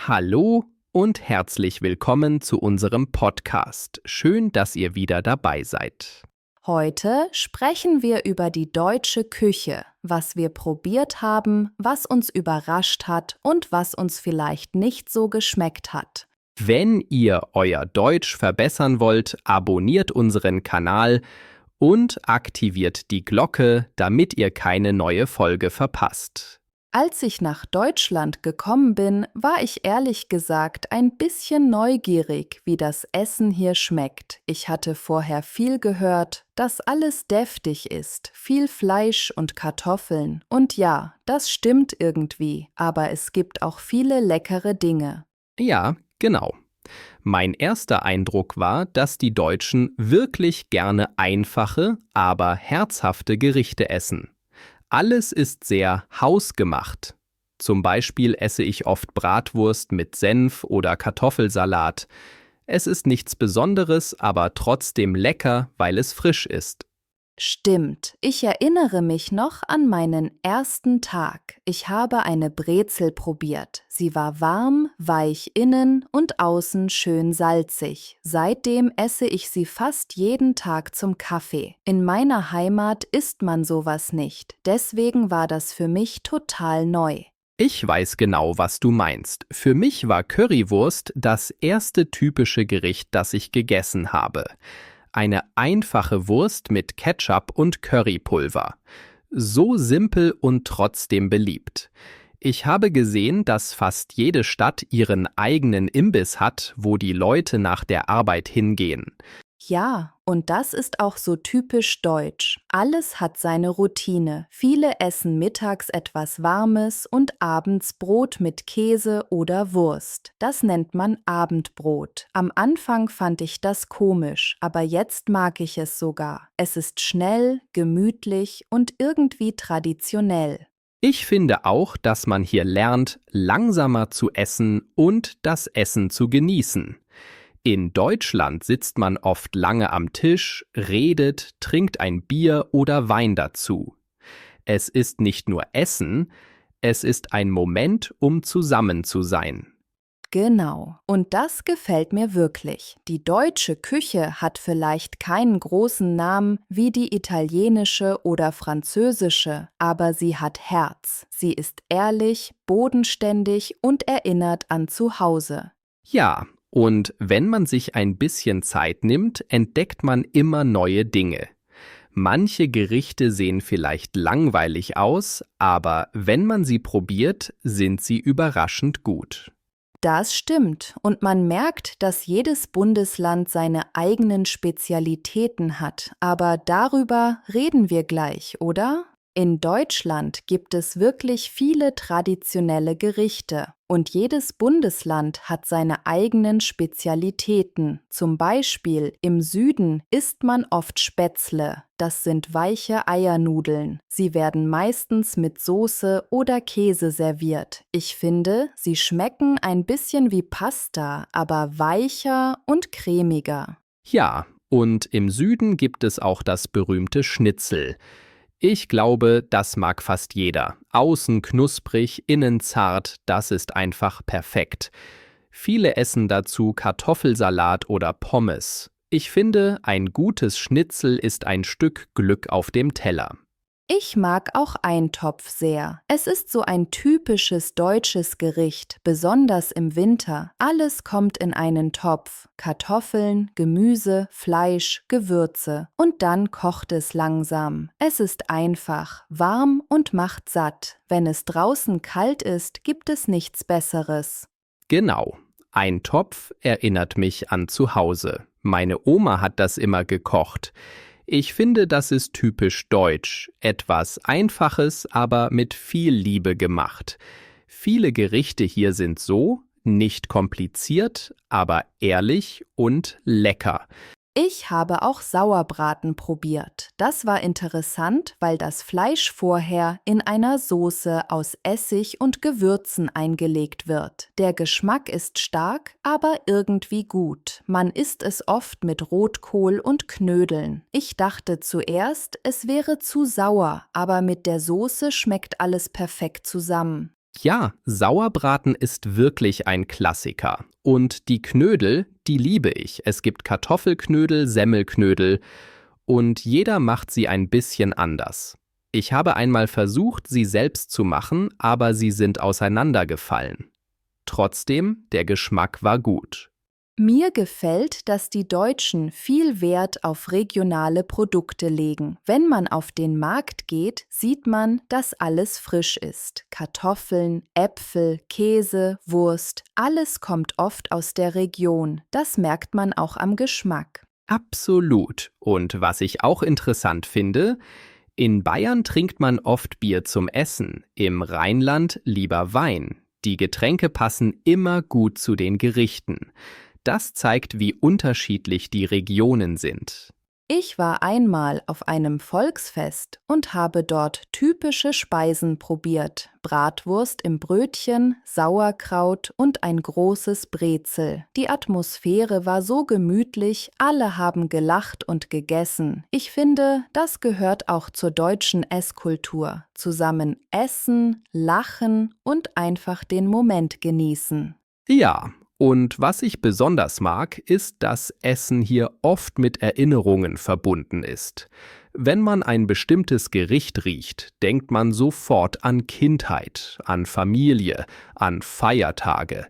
Hallo und herzlich willkommen zu unserem Podcast. Schön, dass ihr wieder dabei seid. Heute sprechen wir über die deutsche Küche, was wir probiert haben, was uns überrascht hat und was uns vielleicht nicht so geschmeckt hat. Wenn ihr euer Deutsch verbessern wollt, abonniert unseren Kanal und aktiviert die Glocke, damit ihr keine neue Folge verpasst. Als ich nach Deutschland gekommen bin, war ich ehrlich gesagt ein bisschen neugierig, wie das Essen hier schmeckt. Ich hatte vorher viel gehört, dass alles deftig ist, viel Fleisch und Kartoffeln. Und ja, das stimmt irgendwie, aber es gibt auch viele leckere Dinge. Ja, genau. Mein erster Eindruck war, dass die Deutschen wirklich gerne einfache, aber herzhafte Gerichte essen. Alles ist sehr hausgemacht. Zum Beispiel esse ich oft Bratwurst mit Senf oder Kartoffelsalat. Es ist nichts Besonderes, aber trotzdem lecker, weil es frisch ist. Stimmt, ich erinnere mich noch an meinen ersten Tag. Ich habe eine Brezel probiert. Sie war warm, weich innen und außen schön salzig. Seitdem esse ich sie fast jeden Tag zum Kaffee. In meiner Heimat isst man sowas nicht. Deswegen war das für mich total neu. Ich weiß genau, was du meinst. Für mich war Currywurst das erste typische Gericht, das ich gegessen habe. Eine einfache Wurst mit Ketchup und Currypulver. So simpel und trotzdem beliebt. Ich habe gesehen, dass fast jede Stadt ihren eigenen Imbiss hat, wo die Leute nach der Arbeit hingehen. Ja, und das ist auch so typisch deutsch. Alles hat seine Routine. Viele essen mittags etwas Warmes und abends Brot mit Käse oder Wurst. Das nennt man Abendbrot. Am Anfang fand ich das komisch, aber jetzt mag ich es sogar. Es ist schnell, gemütlich und irgendwie traditionell. Ich finde auch, dass man hier lernt, langsamer zu essen und das Essen zu genießen. In Deutschland sitzt man oft lange am Tisch, redet, trinkt ein Bier oder Wein dazu. Es ist nicht nur Essen, es ist ein Moment, um zusammen zu sein. Genau, und das gefällt mir wirklich. Die deutsche Küche hat vielleicht keinen großen Namen wie die italienische oder französische, aber sie hat Herz. Sie ist ehrlich, bodenständig und erinnert an zu Hause. Ja, und wenn man sich ein bisschen Zeit nimmt, entdeckt man immer neue Dinge. Manche Gerichte sehen vielleicht langweilig aus, aber wenn man sie probiert, sind sie überraschend gut. Das stimmt, und man merkt, dass jedes Bundesland seine eigenen Spezialitäten hat, aber darüber reden wir gleich, oder? In Deutschland gibt es wirklich viele traditionelle Gerichte und jedes Bundesland hat seine eigenen Spezialitäten. Zum Beispiel im Süden isst man oft Spätzle. Das sind weiche Eiernudeln. Sie werden meistens mit Soße oder Käse serviert. Ich finde, sie schmecken ein bisschen wie Pasta, aber weicher und cremiger. Ja, und im Süden gibt es auch das berühmte Schnitzel. Ich glaube, das mag fast jeder. Außen knusprig, innen zart, das ist einfach perfekt. Viele essen dazu Kartoffelsalat oder Pommes. Ich finde, ein gutes Schnitzel ist ein Stück Glück auf dem Teller. Ich mag auch Eintopf sehr. Es ist so ein typisches deutsches Gericht, besonders im Winter. Alles kommt in einen Topf. Kartoffeln, Gemüse, Fleisch, Gewürze. Und dann kocht es langsam. Es ist einfach, warm und macht satt. Wenn es draußen kalt ist, gibt es nichts Besseres. Genau. Ein Topf erinnert mich an zu Hause. Meine Oma hat das immer gekocht. Ich finde, das ist typisch deutsch. Etwas Einfaches, aber mit viel Liebe gemacht. Viele Gerichte hier sind so, nicht kompliziert, aber ehrlich und lecker. Ich habe auch Sauerbraten probiert. Das war interessant, weil das Fleisch vorher in einer Soße aus Essig und Gewürzen eingelegt wird. Der Geschmack ist stark, aber irgendwie gut. Man isst es oft mit Rotkohl und Knödeln. Ich dachte zuerst, es wäre zu sauer, aber mit der Soße schmeckt alles perfekt zusammen. Ja, Sauerbraten ist wirklich ein Klassiker. Und die Knödel, die liebe ich. Es gibt Kartoffelknödel, Semmelknödel und jeder macht sie ein bisschen anders. Ich habe einmal versucht, sie selbst zu machen, aber sie sind auseinandergefallen. Trotzdem, der Geschmack war gut. Mir gefällt, dass die Deutschen viel Wert auf regionale Produkte legen. Wenn man auf den Markt geht, sieht man, dass alles frisch ist. Kartoffeln, Äpfel, Käse, Wurst, alles kommt oft aus der Region. Das merkt man auch am Geschmack. Absolut. Und was ich auch interessant finde, in Bayern trinkt man oft Bier zum Essen, im Rheinland lieber Wein. Die Getränke passen immer gut zu den Gerichten. Das zeigt, wie unterschiedlich die Regionen sind. Ich war einmal auf einem Volksfest und habe dort typische Speisen probiert. Bratwurst im Brötchen, Sauerkraut und ein großes Brezel. Die Atmosphäre war so gemütlich, alle haben gelacht und gegessen. Ich finde, das gehört auch zur deutschen Esskultur. Zusammen essen, lachen und einfach den Moment genießen. Ja, und was ich besonders mag, ist, dass Essen hier oft mit Erinnerungen verbunden ist. Wenn man ein bestimmtes Gericht riecht, denkt man sofort an Kindheit, an Familie, an Feiertage.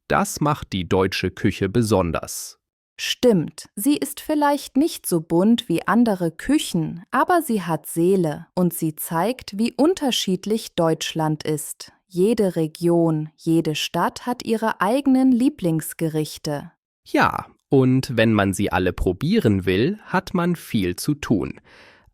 Das macht die deutsche Küche besonders. Stimmt, sie ist vielleicht nicht so bunt wie andere Küchen, aber sie hat Seele und sie zeigt, wie unterschiedlich Deutschland ist. Jede Region, jede Stadt hat ihre eigenen Lieblingsgerichte. Ja, und wenn man sie alle probieren will, hat man viel zu tun.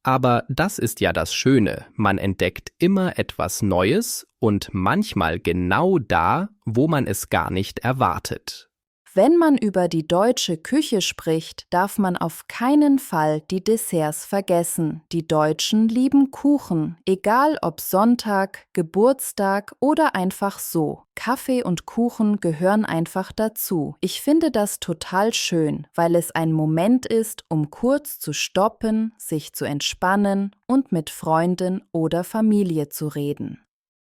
Aber das ist ja das Schöne, man entdeckt immer etwas Neues und manchmal genau da, wo man es gar nicht erwartet. Wenn man über die deutsche Küche spricht, darf man auf keinen Fall die Desserts vergessen. Die Deutschen lieben Kuchen, egal ob Sonntag, Geburtstag oder einfach so. Kaffee und Kuchen gehören einfach dazu. Ich finde das total schön, weil es ein Moment ist, um kurz zu stoppen, sich zu entspannen und mit Freunden oder Familie zu reden.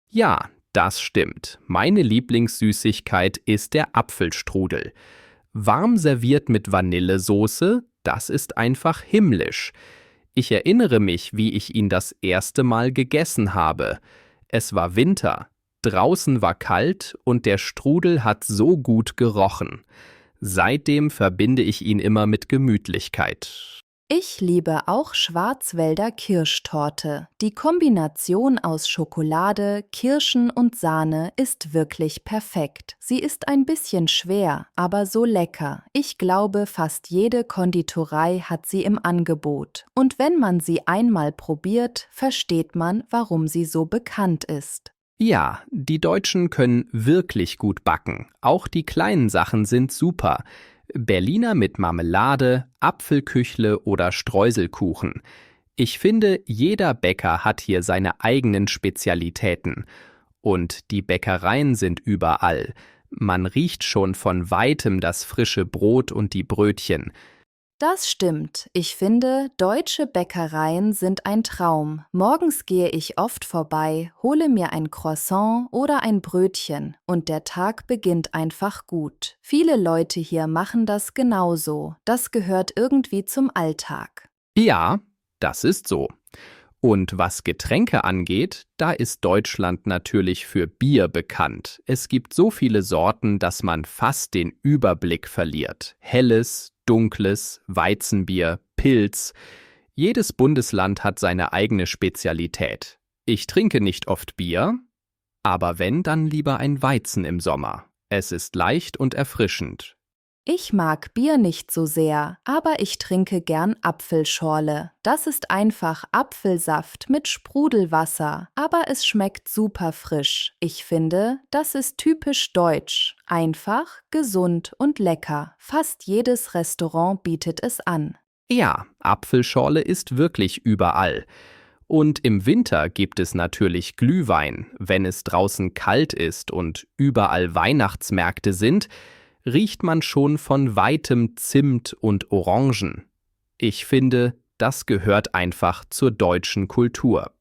Ja, das stimmt. Meine Lieblingssüßigkeit ist der Apfelstrudel. Warm serviert mit Vanillesoße, das ist einfach himmlisch. Ich erinnere mich, wie ich ihn das erste Mal gegessen habe. Es war Winter, draußen war kalt und der Strudel hat so gut gerochen. Seitdem verbinde ich ihn immer mit Gemütlichkeit. Ich liebe auch Schwarzwälder Kirschtorte. Die Kombination aus Schokolade, Kirschen und Sahne ist wirklich perfekt. Sie ist ein bisschen schwer, aber so lecker. Ich glaube, fast jede Konditorei hat sie im Angebot. Und wenn man sie einmal probiert, versteht man, warum sie so bekannt ist. Ja, die Deutschen können wirklich gut backen. Auch die kleinen Sachen sind super. Berliner mit Marmelade, Apfelküchle oder Streuselkuchen. Ich finde, jeder Bäcker hat hier seine eigenen Spezialitäten. Und die Bäckereien sind überall. Man riecht schon von weitem das frische Brot und die Brötchen. Das stimmt. Ich finde, deutsche Bäckereien sind ein Traum. Morgens gehe ich oft vorbei, hole mir ein Croissant oder ein Brötchen und der Tag beginnt einfach gut. Viele Leute hier machen das genauso. Das gehört irgendwie zum Alltag. Ja, das ist so. Und was Getränke angeht, da ist Deutschland natürlich für Bier bekannt. Es gibt so viele Sorten, dass man fast den Überblick verliert. Helles, dunkles, Weizenbier, Pils. Jedes Bundesland hat seine eigene Spezialität. Ich trinke nicht oft Bier, aber wenn, dann lieber ein Weizen im Sommer. Es ist leicht und erfrischend. Ich mag Bier nicht so sehr, aber ich trinke gern Apfelschorle. Das ist einfach Apfelsaft mit Sprudelwasser, aber es schmeckt super frisch. Ich finde, das ist typisch deutsch. Einfach, gesund und lecker. Fast jedes Restaurant bietet es an. Ja, Apfelschorle ist wirklich überall. Und im Winter gibt es natürlich Glühwein. Wenn es draußen kalt ist und überall Weihnachtsmärkte sind, riecht man schon von weitem Zimt und Orangen. Ich finde, das gehört einfach zur deutschen Kultur.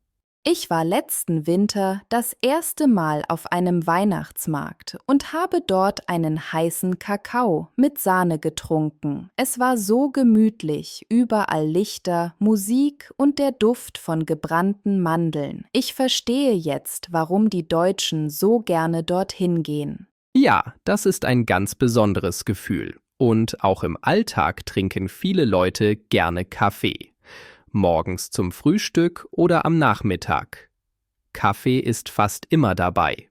Ich war letzten Winter das erste Mal auf einem Weihnachtsmarkt und habe dort einen heißen Kakao mit Sahne getrunken. Es war so gemütlich, überall Lichter, Musik und der Duft von gebrannten Mandeln. Ich verstehe jetzt, warum die Deutschen so gerne dorthin gehen. Ja, das ist ein ganz besonderes Gefühl. Und auch im Alltag trinken viele Leute gerne Kaffee. Morgens zum Frühstück oder am Nachmittag. Kaffee ist fast immer dabei.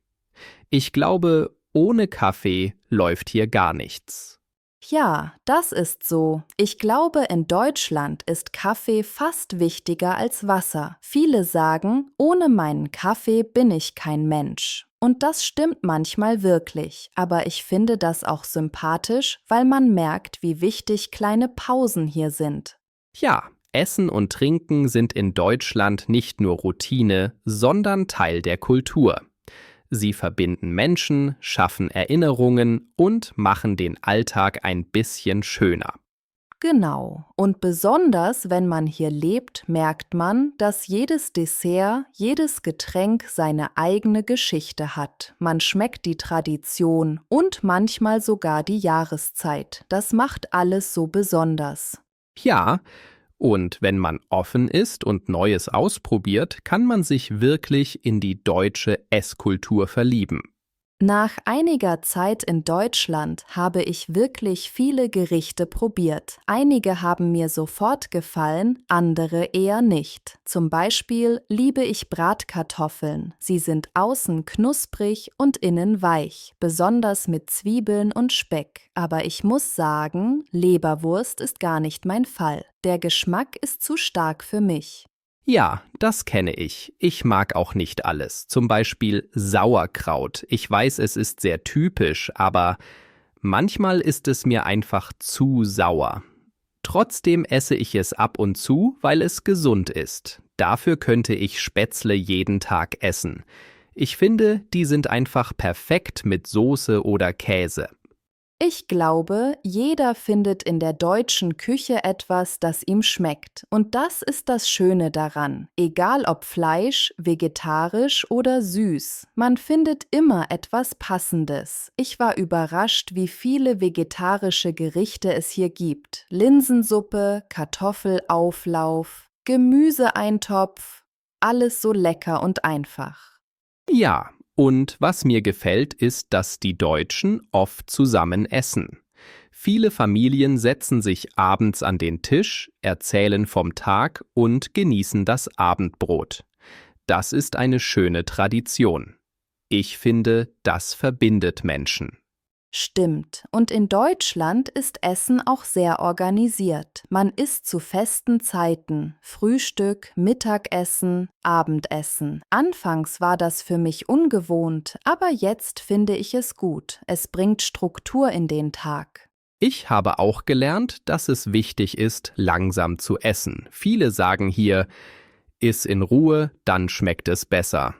Ich glaube, ohne Kaffee läuft hier gar nichts. Ja, das ist so. Ich glaube, in Deutschland ist Kaffee fast wichtiger als Wasser. Viele sagen, ohne meinen Kaffee bin ich kein Mensch. Und das stimmt manchmal wirklich, aber ich finde das auch sympathisch, weil man merkt, wie wichtig kleine Pausen hier sind. Ja, Essen und Trinken sind in Deutschland nicht nur Routine, sondern Teil der Kultur. Sie verbinden Menschen, schaffen Erinnerungen und machen den Alltag ein bisschen schöner. Genau. Und besonders, wenn man hier lebt, merkt man, dass jedes Dessert, jedes Getränk seine eigene Geschichte hat. Man schmeckt die Tradition und manchmal sogar die Jahreszeit. Das macht alles so besonders. Ja, und wenn man offen ist und Neues ausprobiert, kann man sich wirklich in die deutsche Esskultur verlieben. Nach einiger Zeit in Deutschland habe ich wirklich viele Gerichte probiert. Einige haben mir sofort gefallen, andere eher nicht. Zum Beispiel liebe ich Bratkartoffeln. Sie sind außen knusprig und innen weich, besonders mit Zwiebeln und Speck. Aber ich muss sagen, Leberwurst ist gar nicht mein Fall. Der Geschmack ist zu stark für mich. Ja, das kenne ich. Ich mag auch nicht alles. Zum Beispiel Sauerkraut. Ich weiß, es ist sehr typisch, aber manchmal ist es mir einfach zu sauer. Trotzdem esse ich es ab und zu, weil es gesund ist. Dafür könnte ich Spätzle jeden Tag essen. Ich finde, die sind einfach perfekt mit Soße oder Käse. Ich glaube, jeder findet in der deutschen Küche etwas, das ihm schmeckt. Und das ist das Schöne daran. Egal ob Fleisch, vegetarisch oder süß. Man findet immer etwas Passendes. Ich war überrascht, wie viele vegetarische Gerichte es hier gibt. Linsensuppe, Kartoffelauflauf, Gemüseeintopf. Alles so lecker und einfach. Ja, und was mir gefällt, ist, dass die Deutschen oft zusammen essen. Viele Familien setzen sich abends an den Tisch, erzählen vom Tag und genießen das Abendbrot. Das ist eine schöne Tradition. Ich finde, das verbindet Menschen. Stimmt. Und in Deutschland ist Essen auch sehr organisiert. Man isst zu festen Zeiten. Frühstück, Mittagessen, Abendessen. Anfangs war das für mich ungewohnt, aber jetzt finde ich es gut. Es bringt Struktur in den Tag. Ich habe auch gelernt, dass es wichtig ist, langsam zu essen. Viele sagen hier, iss in Ruhe, dann schmeckt es besser.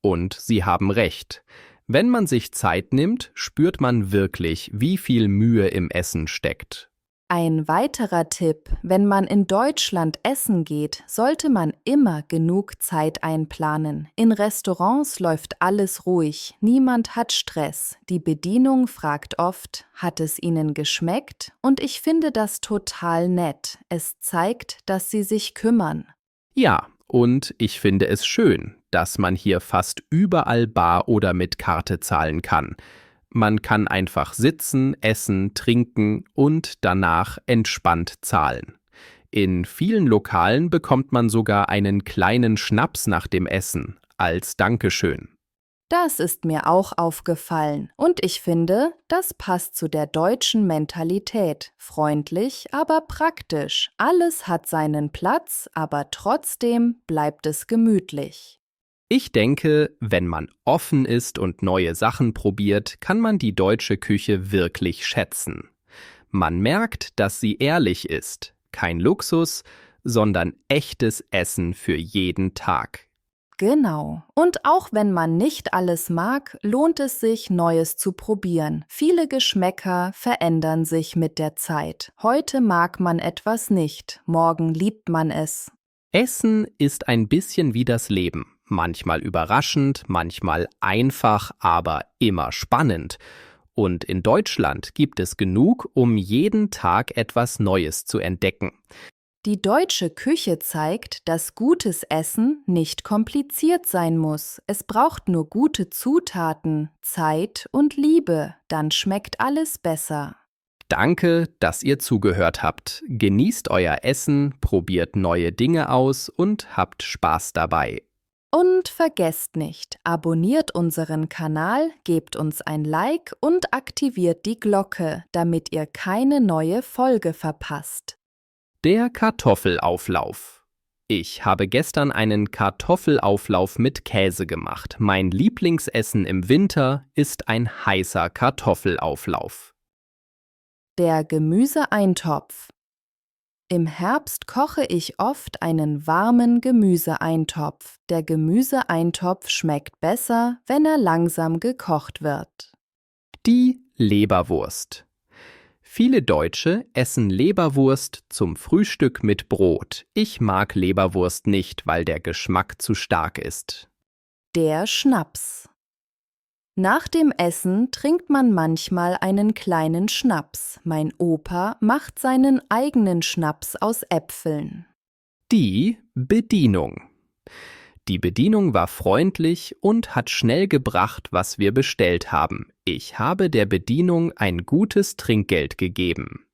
Und sie haben recht. Wenn man sich Zeit nimmt, spürt man wirklich, wie viel Mühe im Essen steckt. Ein weiterer Tipp: Wenn man in Deutschland essen geht, sollte man immer genug Zeit einplanen. In Restaurants läuft alles ruhig, niemand hat Stress. Die Bedienung fragt oft, hat es Ihnen geschmeckt? Und ich finde das total nett. Es zeigt, dass sie sich kümmern. Ja, und ich finde es schön, dass man hier fast überall bar oder mit Karte zahlen kann. Man kann einfach sitzen, essen, trinken und danach entspannt zahlen. In vielen Lokalen bekommt man sogar einen kleinen Schnaps nach dem Essen, als Dankeschön. Das ist mir auch aufgefallen und ich finde, das passt zu der deutschen Mentalität. Freundlich, aber praktisch. Alles hat seinen Platz, aber trotzdem bleibt es gemütlich. Ich denke, wenn man offen ist und neue Sachen probiert, kann man die deutsche Küche wirklich schätzen. Man merkt, dass sie ehrlich ist. Kein Luxus, sondern echtes Essen für jeden Tag. Genau. Und auch wenn man nicht alles mag, lohnt es sich, Neues zu probieren. Viele Geschmäcker verändern sich mit der Zeit. Heute mag man etwas nicht, morgen liebt man es. Essen ist ein bisschen wie das Leben. Manchmal überraschend, manchmal einfach, aber immer spannend. Und in Deutschland gibt es genug, um jeden Tag etwas Neues zu entdecken. Die deutsche Küche zeigt, dass gutes Essen nicht kompliziert sein muss. Es braucht nur gute Zutaten, Zeit und Liebe, dann schmeckt alles besser. Danke, dass ihr zugehört habt. Genießt euer Essen, probiert neue Dinge aus und habt Spaß dabei. Und vergesst nicht, abonniert unseren Kanal, gebt uns ein Like und aktiviert die Glocke, damit ihr keine neue Folge verpasst. Der Kartoffelauflauf. Ich habe gestern einen Kartoffelauflauf mit Käse gemacht. Mein Lieblingsessen im Winter ist ein heißer Kartoffelauflauf. Der Gemüseeintopf. Im Herbst koche ich oft einen warmen Gemüseeintopf. Der Gemüseeintopf schmeckt besser, wenn er langsam gekocht wird. Die Leberwurst. Viele Deutsche essen Leberwurst zum Frühstück mit Brot. Ich mag Leberwurst nicht, weil der Geschmack zu stark ist. Der Schnaps. Nach dem Essen trinkt man manchmal einen kleinen Schnaps. Mein Opa macht seinen eigenen Schnaps aus Äpfeln. Die Bedienung. Die Bedienung war freundlich und hat schnell gebracht, was wir bestellt haben. Ich habe der Bedienung ein gutes Trinkgeld gegeben.